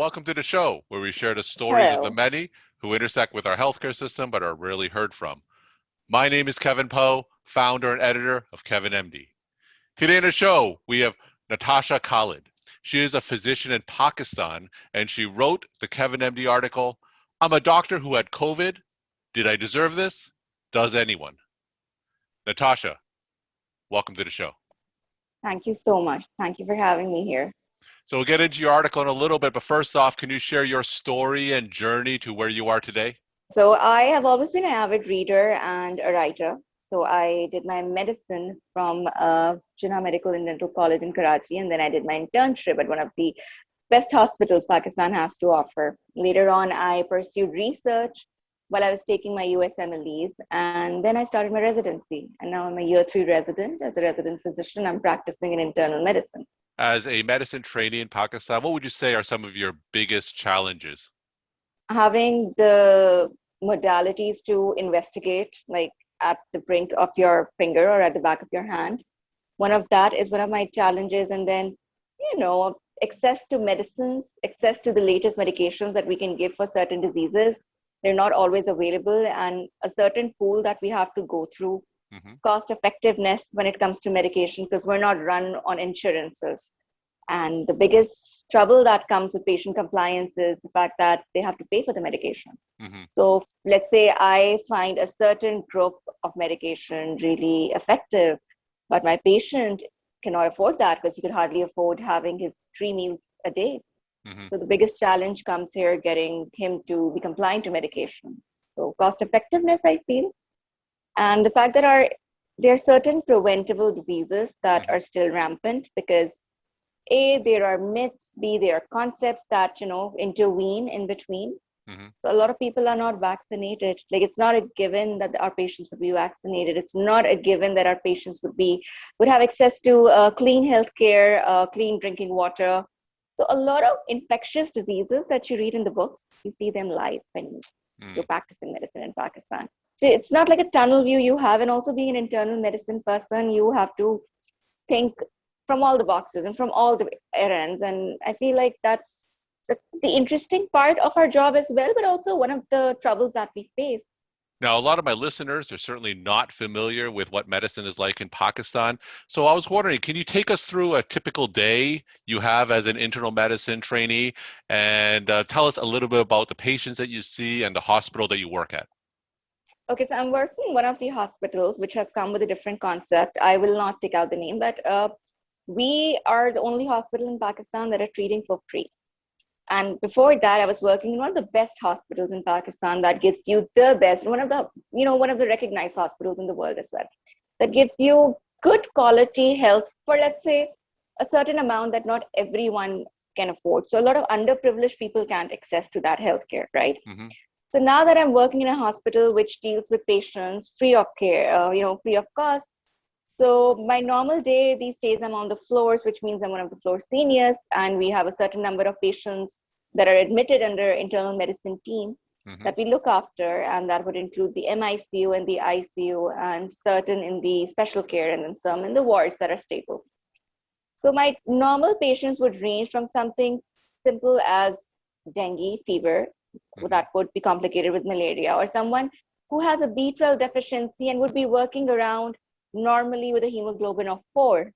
welcome to the show where we share the stories of the Hello. many who intersect with our healthcare system but are rarely heard from. My name is Kevin Poe, founder and editor of Kevin MD. Today on the show, we have Natasha Khalid. She is a physician in Pakistan and she wrote the Kevin MD article, I'm a doctor who had COVID. Did I deserve this? Does anyone? Natasha, welcome to the show. Thank you so much. Thank you for having me here. So we'll get into your article in a little bit, but first off, can you share your story and journey to where you are today? So, I have always been an avid reader and a writer. So, I did my medicine from Jinnah Medical and Dental College in Karachi, and then I did my internship at one of the best hospitals Pakistan has to offer. Later on, I pursued research while I was taking my USMLEs, and then I started my residency. And now I'm a year 3 resident. As a resident physician, I'm practicing in internal medicine. As a medicine trainee in Pakistan, what would you say are some of your biggest challenges? Having the modalities to investigate, like at the brink of your finger or at the back of your hand. One of that is one of my challenges. And then, access to medicines, access to the latest medications that we can give for certain diseases. They're not always available, and a certain pool that we have to go through. Cost effectiveness when it comes to medication, because we're not run on insurances. And the biggest trouble that comes with patient compliance is the fact that they have to pay for the medication. So let's say I find a certain group of medication really effective, but my patient cannot afford that because he could hardly afford having his 3 meals a day. So the biggest challenge comes here, getting him to be compliant to medication. So cost effectiveness, I feel. And the fact that there are certain preventable diseases that are still rampant because A, there are myths, B, there are concepts that, intervene in between. So a lot of people are not vaccinated. Like, it's not a given that our patients would be vaccinated. It's not a given that our patients would have access to clean healthcare, clean drinking water. So a lot of infectious diseases that you read in the books, you see them live when you're practicing medicine in Pakistan. So it's not like a tunnel view you have, and also being an internal medicine person, you have to think from all the boxes and from all the errands. And I feel like that's the interesting part of our job as well, but also one of the troubles that we face. Now, a lot of my listeners are certainly not familiar with what medicine is like in Pakistan. So I was wondering, can you take us through a typical day you have as an internal medicine trainee and tell us a little bit about the patients that you see and the hospital that you work at? Okay, so I'm working in one of the hospitals, which has come with a different concept. I will not take out the name, but we are the only hospital in Pakistan that are treating for free. And before that, I was working in one of the best hospitals in Pakistan that gives you the best, one of the recognized hospitals in the world as well, that gives you good quality health for, let's say, a certain amount that not everyone can afford. So a lot of underprivileged people can't access to that healthcare, right? So now that I'm working in a hospital which deals with patients free of care, free of cost. So my normal day, these days I'm on the floors, which means I'm one of the floor seniors, and we have a certain number of patients that are admitted under internal medicine team that we look after, and that would include the MICU and the ICU, and certain in the special care, and then some in the wards that are stable. So my normal patients would range from something simple as dengue fever, that would be complicated with malaria, or someone who has a B12 deficiency and would be working around normally with a hemoglobin of 4.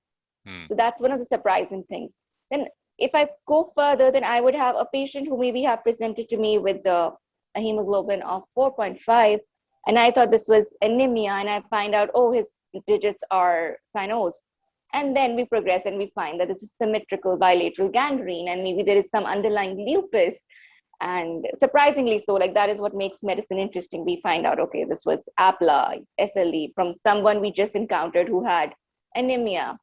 So that's one of the surprising things. Then if I go further, then I would have a patient who maybe have presented to me with a hemoglobin of 4.5, and I thought this was anemia, and I find out, oh, his digits are cyanosed. And then we progress and we find that this is symmetrical bilateral gangrene, and maybe there is some underlying lupus. And surprisingly so, like, that is what makes medicine interesting. We find out, okay, this was APLA, SLE from someone we just encountered who had anemia,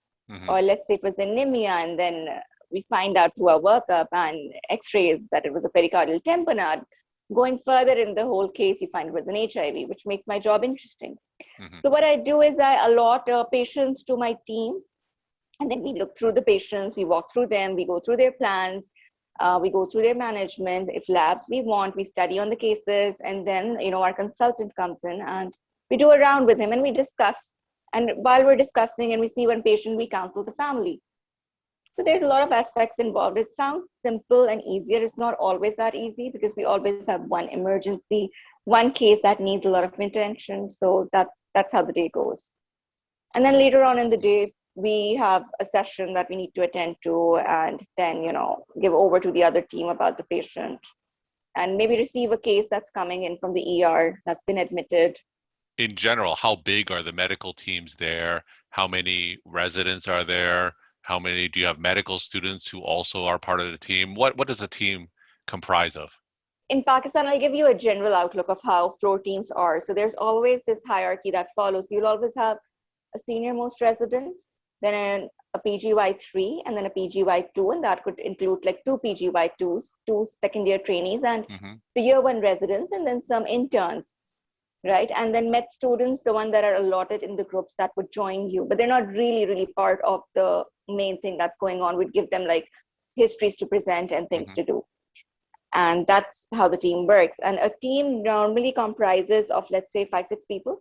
or let's say it was anemia, and then we find out through our workup and x-rays that it was a pericardial tamponade. Going further in the whole case, you find it was an HIV, which makes my job interesting. So what I do is I allot patients to my team, and then we look through the patients, we walk through them, we go through their plans, we go through their management. If labs we want, we study on the cases, and then our consultant comes in and we do a round with him and we discuss. And while we're discussing and we see one patient, we counsel the family. So there's a lot of aspects involved. It sounds simple and easier. It's not always that easy because we always have one emergency, one case that needs a lot of attention. So that's how the day goes. And then later on in the day, we have a session that we need to attend to and then, give over to the other team about the patient and maybe receive a case that's coming in from the ER that's been admitted. In general, how big are the medical teams there? How many residents are there? How many do you have medical students who also are part of the team? What does a team comprise of? In Pakistan, I'll give you a general outlook of how floor teams are. So there's always this hierarchy that follows. You'll always have a senior most resident, then a PGY3, and then a PGY2, and that could include like two PGY2s, two second year trainees, and the year one residents, and then some interns, right? And then med students, the one that are allotted in the groups that would join you, but they're not really part of the main thing that's going on. We'd give them like histories to present and things to do. And that's how the team works. And a team normally comprises of, let's say, 5-6 people.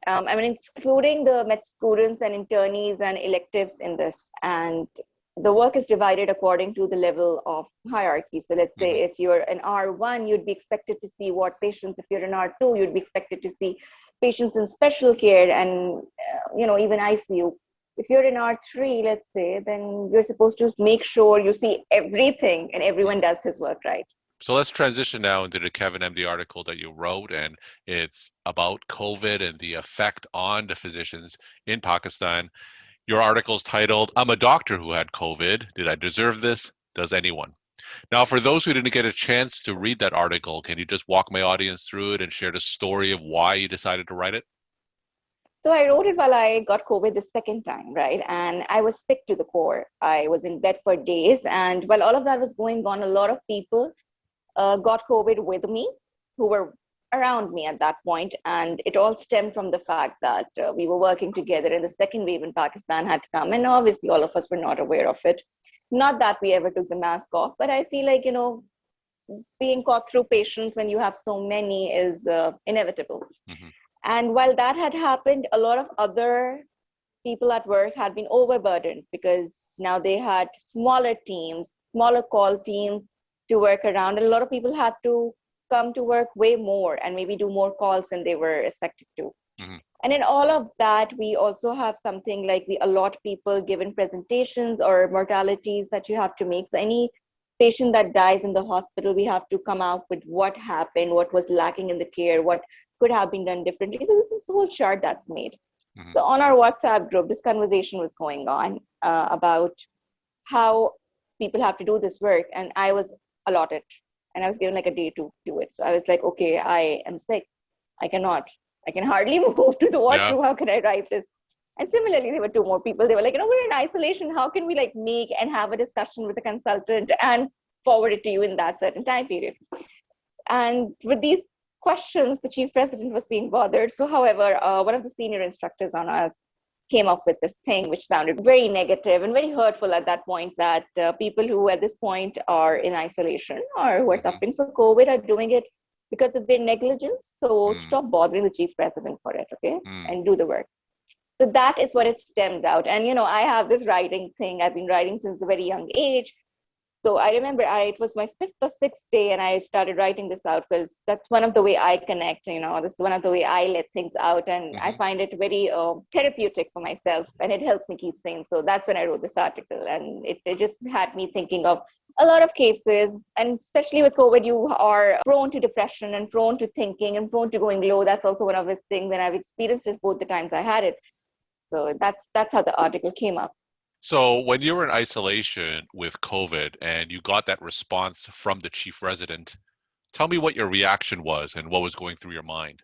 I mean, excluding the med students and internees and electives in this. And the work is divided according to the level of hierarchy. So let's say if you're an R1, you'd be expected to see what patients. If you're an R2, you'd be expected to see patients in special care and, even ICU. If you're in R3, let's say, then you're supposed to make sure you see everything and everyone does his work right. So let's transition now into the Kevin MD article that you wrote, and it's about COVID and the effect on the physicians in Pakistan. Your article is titled, "I'm a doctor who had COVID. Did I deserve this? Does anyone?" Now, for those who didn't get a chance to read that article, can you just walk my audience through it and share the story of why you decided to write it? So I wrote it while I got COVID the second time, right? And I was sick to the core. I was in bed for days. And while all of that was going on, a lot of people got COVID with me who were around me at that point. And it all stemmed from the fact that we were working together and the second wave in Pakistan had come. And obviously all of us were not aware of it. Not that we ever took the mask off, but I feel like, being caught through patients when you have so many is inevitable. And while that had happened, a lot of other people at work had been overburdened because now they had smaller teams, smaller call teams to work around. And a lot of people had to come to work way more and maybe do more calls than they were expected to. And in all of that, we also have something like we allot people given presentations or mortalities that you have to make. So any patient that dies in the hospital, we have to come out with what happened, what was lacking in the care, what could have been done differently. So this is a whole chart that's made. So on our WhatsApp group, this conversation was going on about how people have to do this work. And I was allotted and I was given like a day to do it. So I was like, okay, I am sick. I can hardly move to the washroom. How can I write this? And similarly, there were two more people. They were like, we're in isolation. How can we like make and have a discussion with the consultant and forward it to you in that certain time period? And with these questions, the chief resident was being bothered. So, however, one of the senior instructors on us came up with this thing, which sounded very negative and very hurtful at that point, that people who at this point are in isolation or who are suffering for COVID are doing it because of their negligence. So stop bothering the chief resident for it, okay? And do the work. So that is what it stemmed out. And, I have this writing thing. I've been writing since a very young age. So I remember it was my 5th or 6th day and I started writing this out because that's one of the way I connect, this is one of the way I let things out. And I find it very therapeutic for myself and it helps me keep sane. So that's when I wrote this article. And it just had me thinking of a lot of cases. And especially with COVID, you are prone to depression and prone to thinking and prone to going low. That's also one of those things that I've experienced it both the times I had it. So that's how the article came up. So when you were in isolation with COVID and you got that response from the chief resident, tell me what your reaction was and what was going through your mind.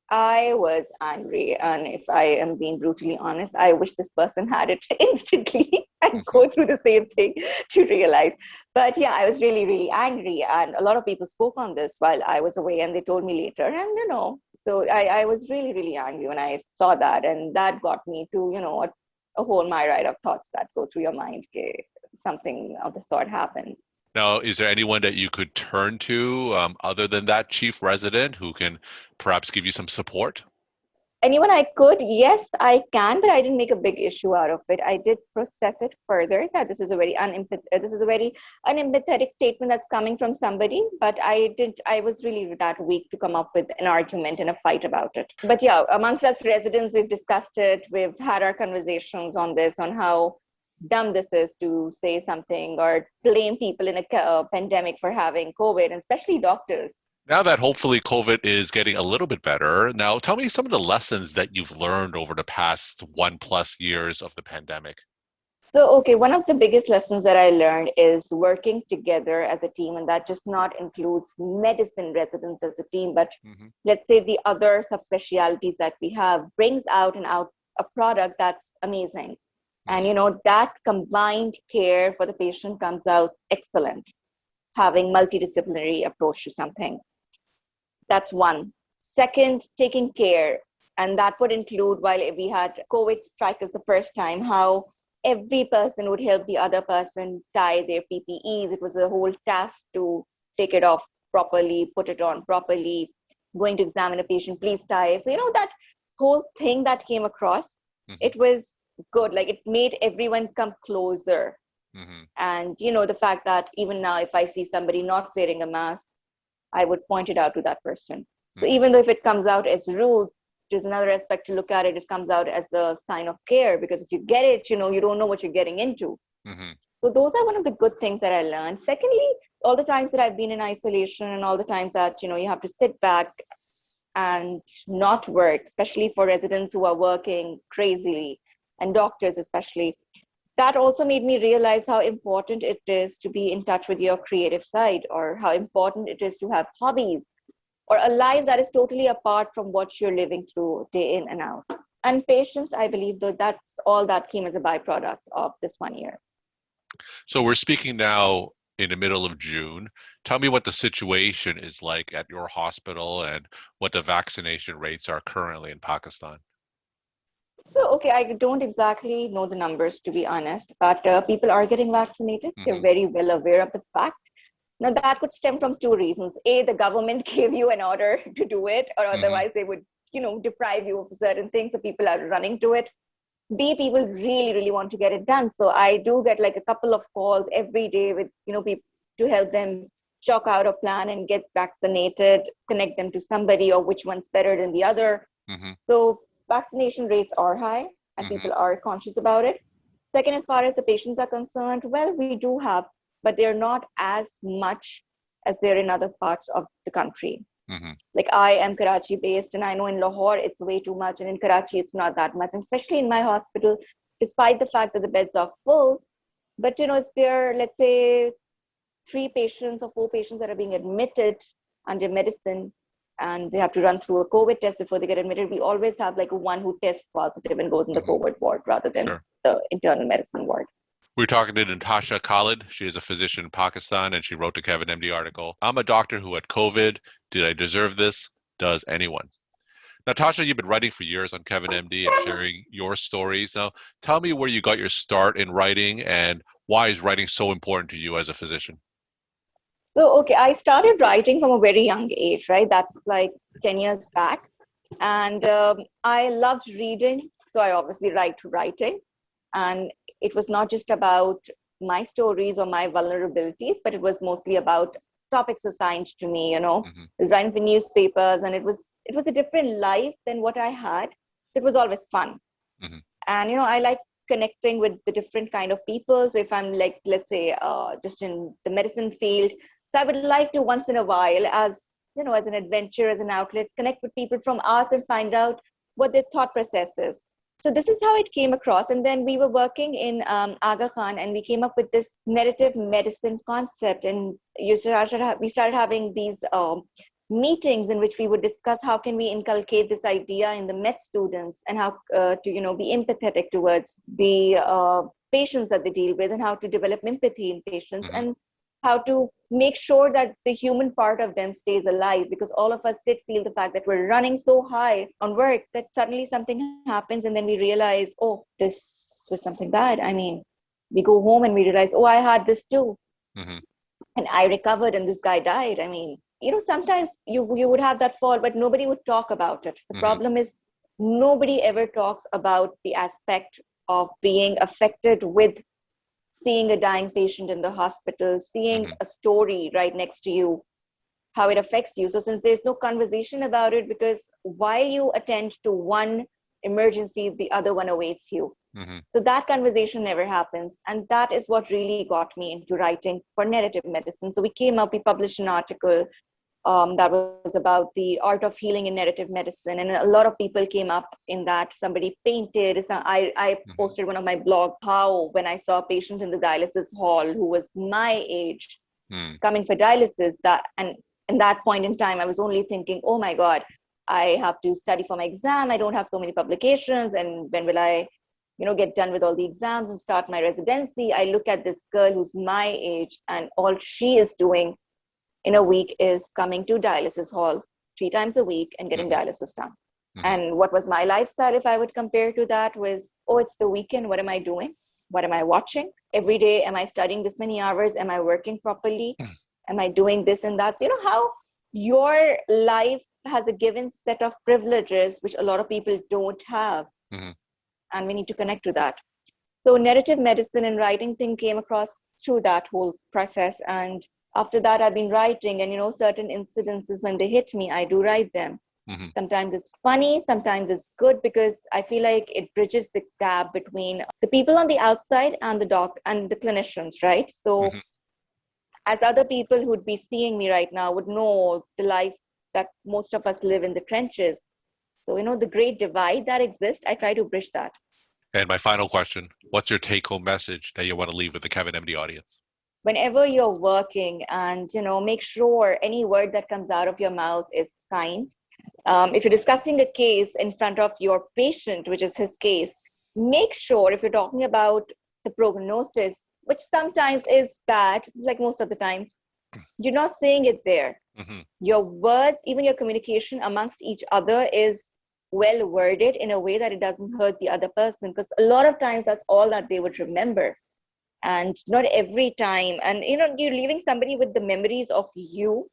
I was angry. And if I am being brutally honest, I wish this person had it instantly and go through the same thing to realize. But yeah, I was really, really angry. And a lot of people spoke on this while I was away and they told me later. And, so I was really, really angry when I saw that. And that got me to, a whole myriad of thoughts that go through your mind. Okay, something of the sort happened. Now, is there anyone that you could turn to other than that chief resident who can perhaps give you some support? anyone I could, yes, I can, but I didn't make a big issue out of it. I did process it further that this is a very unempathetic statement that's coming from somebody. But I was really that weak to come up with an argument and a fight about it. But yeah, amongst us residents, we've discussed it. We've had our conversations on this, on how dumb this is to say something or blame people in a pandemic for having COVID, and especially doctors. Now that hopefully COVID is getting a little bit better, now tell me some of the lessons that you've learned over the past 1+ years of the pandemic. So, okay, one of the biggest lessons that I learned is working together as a team, and that just not includes medicine residents as a team, but Hmm. let's say the other subspecialties that we have brings out a product that's amazing. And, Hmm. that combined care for the patient comes out excellent, having multidisciplinary approach to something. That's one. Second, taking care. And that would include while we had COVID strike as the first time, how every person would help the other person tie their PPEs. It was a whole task to take it off properly, put it on properly, going to examine a patient, please tie it. So, that whole thing that came across, Hmm. it was good. Like it made everyone come closer. Hmm. And, the fact that even now, if I see somebody not wearing a mask, I would point it out to that person. So Hmm. even though if it comes out as rude, there's another aspect to look at it. It comes out as a sign of care, because if you get it, you don't know what you're getting into. Hmm. So those are one of the good things that I learned. Secondly, all the times that I've been in isolation and all the times that, you have to sit back and not work, especially for residents who are working crazily and doctors especially, that also made me realize how important it is to be in touch with your creative side, or how important it is to have hobbies or a life that is totally apart from what you're living through day in and out. And patience, I believe, though, that's all that came as a byproduct of this 1 year. So we're speaking now in the middle of June. Tell me what the situation is like at your hospital and what the vaccination rates are currently in Pakistan. So, okay, I don't exactly know the numbers, to be honest, but people are getting vaccinated. They're Hmm. very well aware of the fact. Now, that could stem from two reasons. A, the government gave you an order to do it, or Hmm. otherwise they would, deprive you of certain things. So people are running to it. B, people really, really want to get it done. So I do get like a couple of calls every day with, people to help them chalk out a plan and get vaccinated, connect them to somebody, or which one's better than the other. Hmm. So vaccination rates are high and Hmm. people are conscious about it. Second, as far as the patients are concerned, well, we do have, but they're not as much as they're in other parts of the country. Hmm. Like I am Karachi based, and I know in Lahore it's way too much, and in Karachi it's not that much. And especially in my hospital, despite the fact that the beds are full, but if there are, let's say, 3 patients or 4 patients that are being admitted under medicine, and they have to run through a COVID test before they get admitted, we always have like one who tests positive and goes in the Hmm. COVID ward rather than Sure. the internal medicine ward. We're talking to Natasha Khalid. She is a physician in Pakistan and she wrote the Kevin MD article. I'm a doctor who had COVID. Did I deserve this? Does anyone? Natasha, you've been writing for years on Kevin MD and sharing your stories. Now, tell me where you got your start in writing and why is writing so important to you as a physician? So, okay, I started writing from a very young age, right? That's like 10 years back. And I loved reading. So I obviously liked writing. And it was not just about my stories or my vulnerabilities, but it was mostly about topics assigned to me, Hmm. I was writing for newspapers, and it was a different life than what I had. So it was always fun. Hmm. And I like connecting with the different kind of people. So if I'm like, let's say, just in the medicine field, so I would like to once in a while, as an adventure, as an outlet, connect with people from arts and find out what their thought process is. So this is how it came across. And then we were working in Aga Khan, and we came up with this narrative medicine concept. And we started having these meetings in which we would discuss how can we inculcate this idea in the med students, and how to be empathetic towards the patients that they deal with, and how to develop empathy in patients, Hmm. and how to make sure that the human part of them stays alive, because all of us did feel the fact that we're running so high on work that suddenly something happens and then we realize, oh, this was something bad. I mean, we go home and we realize, oh, I had this too, Hmm. and I recovered and this guy died. I mean, sometimes you would have that fall, but nobody would talk about it. The Hmm. problem is nobody ever talks about the aspect of being affected with seeing a dying patient in the hospital, seeing Mhm. a story right next to you, how it affects you. So since there's no conversation about it, because while you attend to one emergency, the other one awaits you. Mhm. So that conversation never happens. And that is what really got me into writing for narrative medicine. So we published an article that was about the art of healing in narrative medicine. And a lot of people came up in that. Somebody painted. I Mhm. posted one of my blog, how when I saw a patient in the dialysis hall who was my age Mhm. coming for dialysis, that and in that point in time, I was only thinking, oh my God, I have to study for my exam. I don't have so many publications. And when will I, get done with all the exams and start my residency? I look at this girl who's my age, and all she is doing in a week is coming to dialysis hall 3 times a week and getting Mhm. dialysis done. Mhm. And what was my lifestyle, if I would compare to that, was, oh, it's the weekend. What am I doing? What am I watching? Every day, am I studying this many hours? Am I working properly? Am I doing this and that? So, how your life has a given set of privileges, which a lot of people don't have. Mhm. And we need to connect to that. So narrative medicine and writing thing came across through that whole process. And after that, I've been writing, and certain incidences, when they hit me, I do write them. Mhm. Sometimes it's funny, sometimes it's good, because I feel like it bridges the gap between the people on the outside and the doc and the clinicians, right? So Mhm. as other people who'd be seeing me right now would know the life that most of us live in the trenches. So, the great divide that exists, I try to bridge that. And my final question, what's your take-home message that you want to leave with the Kevin MD audience? Whenever you're working, and make sure any word that comes out of your mouth is kind. If you're discussing a case in front of your patient, which is his case, make sure, if you're talking about the prognosis, which sometimes is bad, like most of the time, you're not saying it there. Mhm. Your words, even your communication amongst each other, is well worded in a way that it doesn't hurt the other person, because a lot of times that's all that they would remember, and not every time. And you're leaving somebody with the memories of you,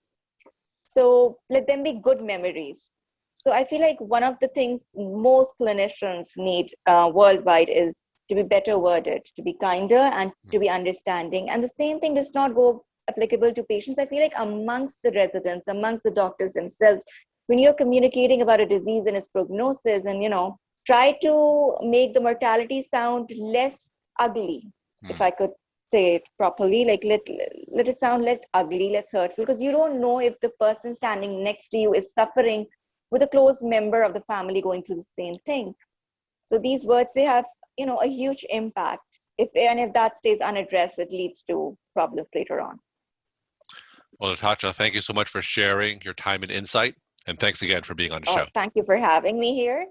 so let them be good memories. So I feel like one of the things most clinicians need worldwide is to be better worded, to be kinder, and to be understanding. And the same thing does not go applicable to patients. I feel like amongst the residents, amongst the doctors themselves, when you're communicating about a disease and its prognosis, and try to make the mortality sound less ugly, if Mhm. I could say it properly, like let it sound less ugly, less hurtful, because you don't know if the person standing next to you is suffering with a close member of the family going through the same thing. So these words, they have a huge impact. If that stays unaddressed, it leads to problems later on. Well, Natasha, thank you so much for sharing your time and insight. And thanks again for being on the Oh, show. thank you for having me here.